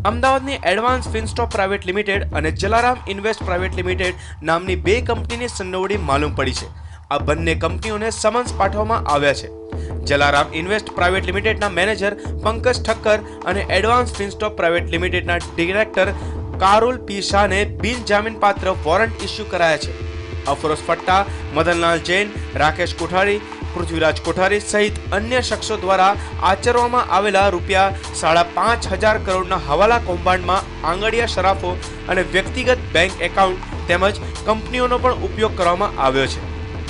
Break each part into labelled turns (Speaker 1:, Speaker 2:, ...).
Speaker 1: અમદાવાદની advance ફિનસ્ટોક private limited અને Jalaram invest private limited નામની બે કંપનીની સંડોવણી માલુમ પડી છે. આ બંને કંપનીઓને સમન્સ પાઠવવામાં આવ્યા છે. જલારામ ઇન્વેસ્ટ પ્રાઇવેટ લિમિટેડના મેનેજર પંકજ ઠક્કર અને એડવાન્સ ફિનસ્ટોક પ્રાઇવેટ લિમિટેડના ડિરેક્ટર કારુલ પી શાહને બિનજામીનપાત્ર વોરંટ ઇસ્યુ કરાયા છે. અફરોઝ ફટ્ટા, મદનલાલ જૈન, રાકેશ કોઠારી, પૃથ્વીરાજ કોઠારી સહિત અન્ય શખ્સો દ્વારા આચરવામાં આવેલા ₹5,500 કરોડના હવાલા કૌભાંડમાં આંગડિયા શરાફો અને વ્યક્તિગત બેંક એકાઉન્ટ તેમજ કંપનીઓનો પણ ઉપયોગ કરવામાં આવ્યો છે.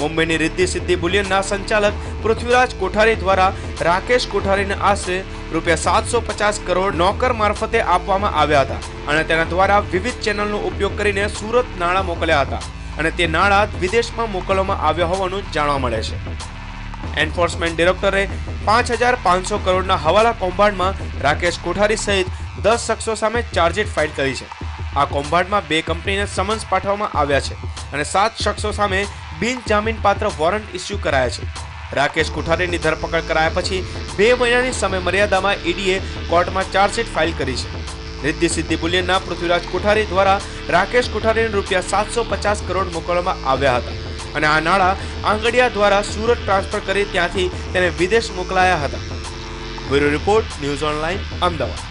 Speaker 1: મુંબઈની રિદ્ધિ સિદ્ધિ બુલિયનના સંચાલક પૃથ્વીરાજ કોઠારી દ્વારા રાકેશ કોઠારીને આશરે ₹750 કરોડ નોકર મારફતે આપવામાં આવ્યા હતા અને તેના દ્વારા વિવિધ ચેનલનો ઉપયોગ કરીને સુરત નાણાં મોકલ્યા હતા અને તે નાણાં વિદેશમાં મોકલવામાં આવ્યા હોવાનું જાણવા મળે છે. એન્ફોર્સમેન્ટ ડિરેક્ટરે 5,500 કરોડના હવાલા કૌભાંડમાં રાકેશ કોઠારી સહિત 10 શખ્સો સામે ચાર્જશીટ ફાઇલ કરી છે. આ કૌભાંડમાં બે કંપનીને સમન્સ પાઠવવામાં આવ્યા છે અને 7 શખ્સો સામે બિનજામીનપાત્ર વોરંટ ઇસ્યુ કરાયા છે. રાકેશ કોઠારીની ધરપકડ કરાયા પછી 2 મહિનાની સમય મર્યાદામાં ઈડીએ કોર્ટમાં ચાર્જશીટ ફાઇલ કરી છે. રિદ્ધિ સિદ્ધિ બુલિયનના પૃથ્વીરાજ કોઠારી દ્વારા રાકેશ કોઠારીને ₹750 કરોડ મોકલવામાં આવ્યા હતા અને આ નાણાં આંગડિયા દ્વારા સુરત ટ્રાન્સફર કરી ત્યાંથી તેને વિદેશ મોકલાયા હતા. Bureau report, news online, Ahmedabad.